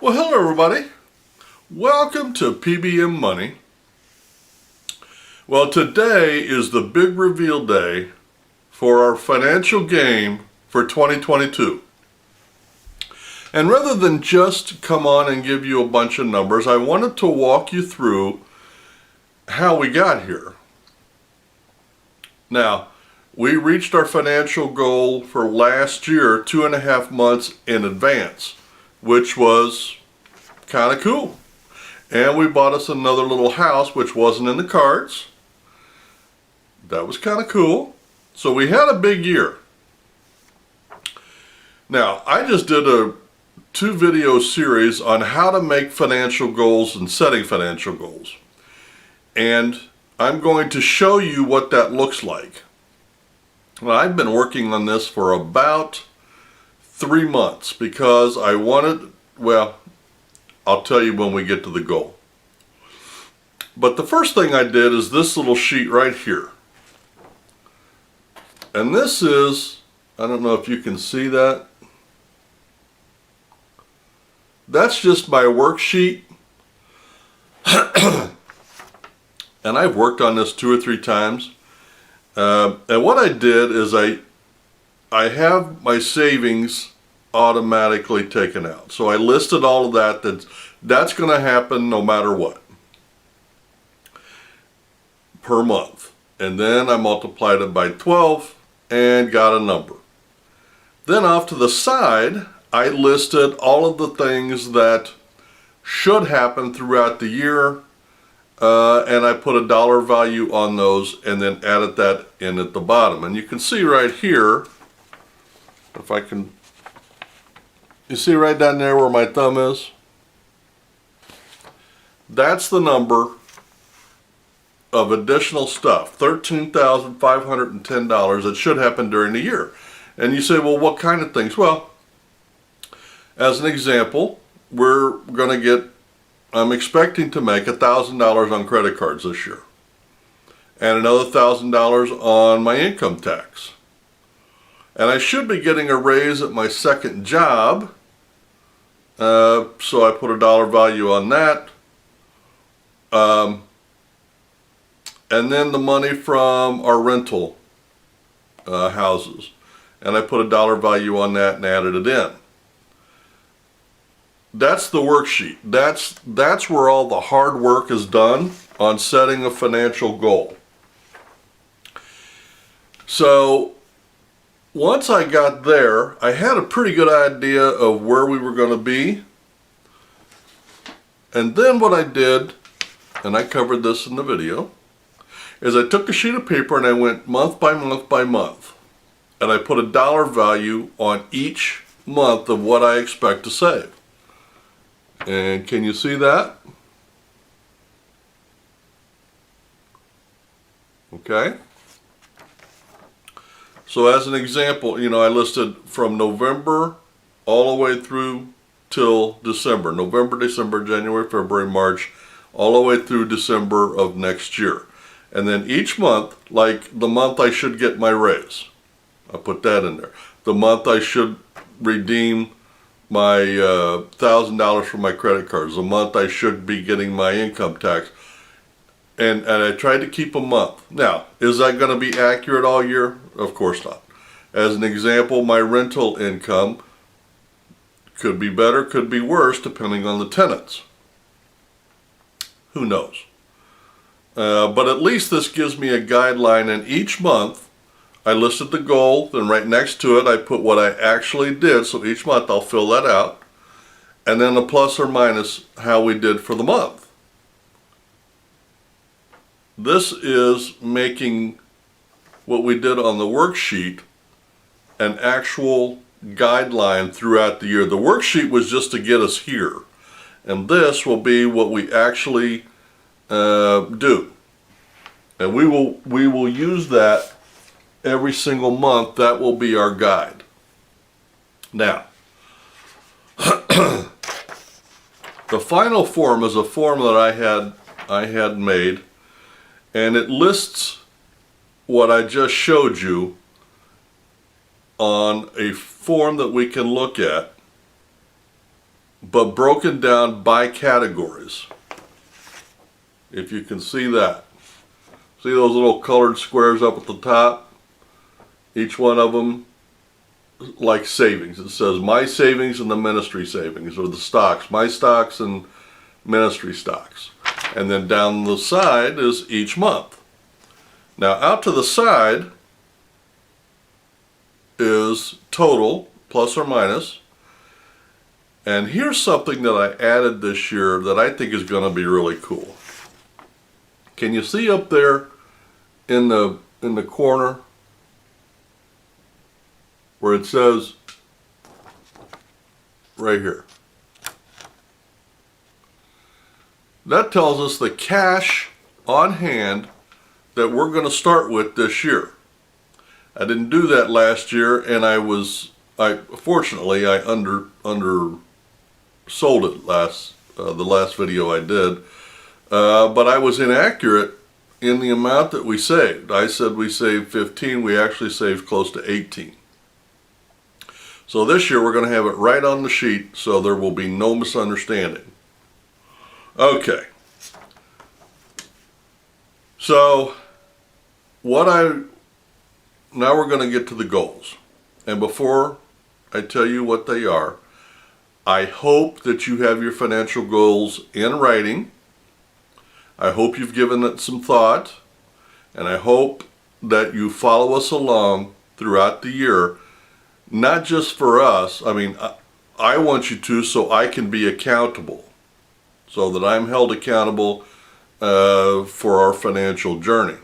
Well, hello everybody. Welcome to P.B.M. Money. Well, today is the big reveal day for our financial game for 2022. And rather than just come on and give you a bunch of numbers, I wanted to walk you through how we got here. Now, we reached our financial goal for last year 2.5 months in advance, which was kind of cool. And we bought us another little house, which wasn't in the cards. That was kind of cool. So we had a big year. Now, I just did a 2-video series on how to make financial goals and setting financial goals. And I'm going to show you what that looks like. Well, I've been working on this for about 3 months because I wanted, well, I'll tell you when we get to the goal. But the first thing I did is this little sheet right here. And this is, I don't know if you can see that. That's just my worksheet. And I've worked on this 2 or 3 times. And what I did is I have my savings automatically taken out. So I listed all of that's going to happen no matter what per month. And then I multiplied it by 12 and got a number. Then off to the side, I listed all of the things that should happen throughout the year, and I put a dollar value on those and then added that in at the bottom. And you can see right here, if I can, you see right down there where my thumb is? That's the number of additional stuff, $13,510 that should happen during the year. And you say, well, what kind of things? Well, as an example, I'm expecting to make $1,000 on credit cards this year. And another $1,000 on my income tax. And I should be getting a raise at my second job. So I put a dollar value on that. And then the money from our rental houses. And I put a dollar value on that and added it in. That's the worksheet. That's where all the hard work is done on setting a financial goal. So once I got there, I had a pretty good idea of where we were going to be. And then what I did, and I covered this in the video, is I took a sheet of paper and I went month by month by month. And I put a dollar value on each month of what I expect to save. And can you see that? Okay. So as an example, I listed from November all the way through till December. November, December, January, February, March, all the way through December of next year. And then each month, like the month I should get my raise, I put that in there. The month I should redeem my $1,000 from my credit cards. The month I should be getting my income tax. And I tried to keep a month. Now, is that going to be accurate all year? Of course not. As an example, my rental income could be better, could be worse, depending on the tenants. Who knows? But at least this gives me a guideline, and each month I listed the goal, then right next to it I put what I actually did, so each month I'll fill that out, and then a plus or minus how we did for the month. This is making what we did on the worksheet an actual guideline throughout the year. The worksheet was just to get us here, and this will be what we actually do. And we will use that every single month. That will be our guide. Now, the final form is a form that I had made, and it lists what I just showed you on a form that we can look at but broken down by categories. If you can see that. See those little colored squares up at the top? Each one of them like savings. It says my savings and the ministry savings, or the stocks, my stocks and ministry stocks. And then down the side is each month. Now out to the side is total, plus or minus. And here's something that I added this year that I think is going to be really cool. Can you see up there in the corner where it says right here? That tells us the cash on hand that we're going to start with this year. I didn't do that last year, and fortunately I undersold it the last video I did, but I was inaccurate in the amount that we saved. I said we saved 15, we actually saved close to 18. So this year we're going to have it right on the sheet so there will be no misunderstanding. Okay. So now we're going to get to the goals. And before I tell you what they are, I hope that you have your financial goals in writing. I hope you've given it some thought. And I hope that you follow us along throughout the year. Not just for us. I mean, I want you to so I can be accountable. So that I'm held accountable for our financial journey.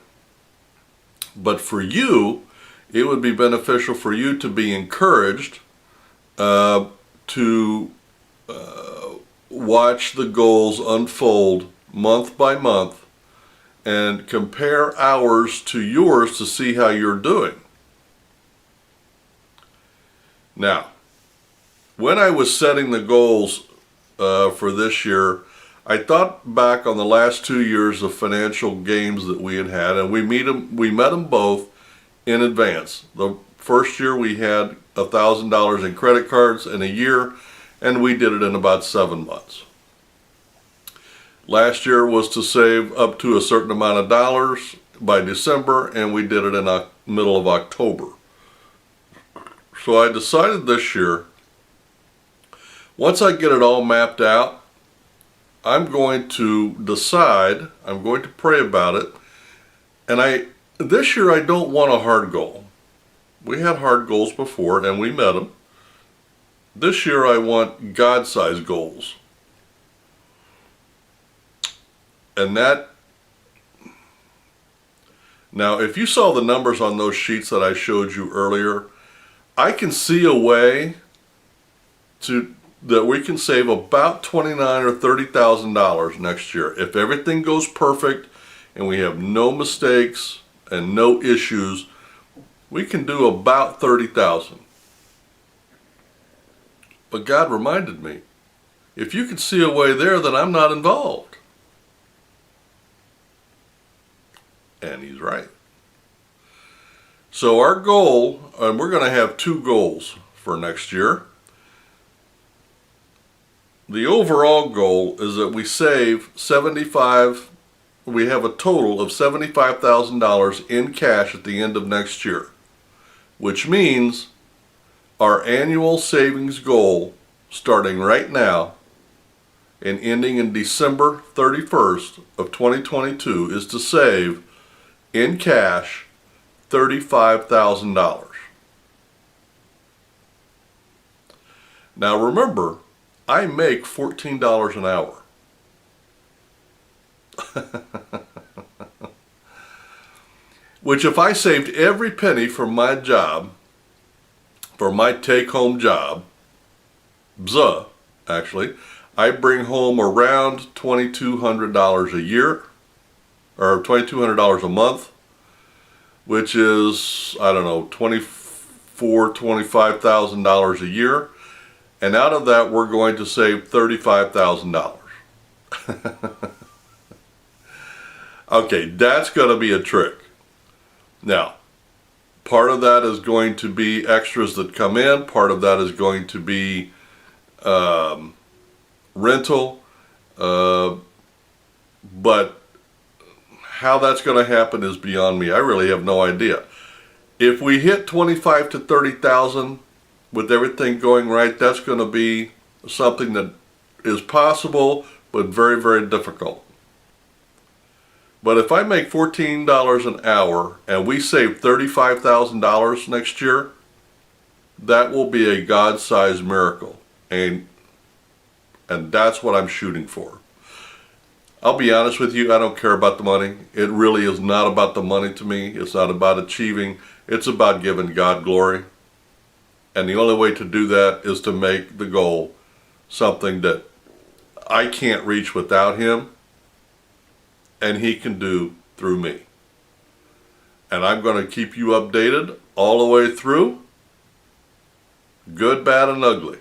But for you, it would be beneficial for you to be encouraged to watch the goals unfold month by month and compare ours to yours to see how you're doing. Now, when I was setting the goals for this year, I thought back on the last 2 years of financial games that we had, and we met them both in advance. The first year we had $1,000 in credit cards in a year, and we did it in about 7 months. Last year was to save up to a certain amount of dollars by December, and we did it in the middle of October. So I decided this year, once I get it all mapped out, I'm going to decide, I'm going to pray about it, and this year I don't want a hard goal. We had hard goals before and we met them. This year I want God-sized goals. And now if you saw the numbers on those sheets that I showed you earlier, I can see a way that we can save about $29,000 or $30,000 next year. If everything goes perfect and we have no mistakes and no issues, we can do about $30,000. But God reminded me, if you can see a way there, then I'm not involved. And he's right. So our goal, and we're going to have 2 goals for next year. The overall goal is that we have a total of $75,000 in cash at the end of next year, which means our annual savings goal starting right now and ending in December 31st of 2022 is to save in cash $35,000. Now remember, I make $14 an hour. Which if I saved every penny from my job, for my take-home job, actually, I bring home around $2,200 a year, or $2,200 a month, which is, I don't know, $24,000, $25,000 a year. And out of that, we're going to save $35,000. Okay, that's going to be a trick. Now, part of that is going to be extras that come in. Part of that is going to be rental, but how that's going to happen is beyond me. I really have no idea. If we hit 25 to 30,000 with everything going right, that's going to be something that is possible, but very, very difficult. But if I make $14 an hour and we save $35,000 next year, that will be a God-sized miracle. And that's what I'm shooting for. I'll be honest with you, I don't care about the money. It really is not about the money to me. It's not about achieving. It's about giving God glory. And the only way to do that is to make the goal something that I can't reach without Him, and He can do through me. And I'm going to keep you updated all the way through, good, bad, and ugly.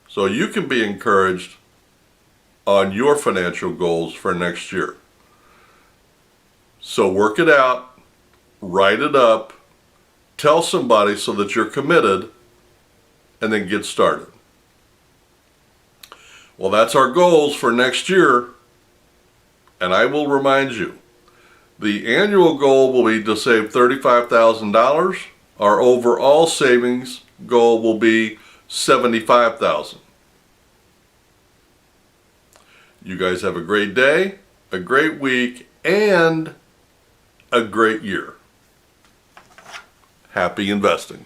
So you can be encouraged on your financial goals for next year. So work it out, write it up, tell somebody so that you're committed, and then get started. Well, that's our goals for next year. And I will remind you, the annual goal will be to save $35,000. Our overall savings goal will be $75,000. You guys have a great day, a great week, and a great year. Happy investing.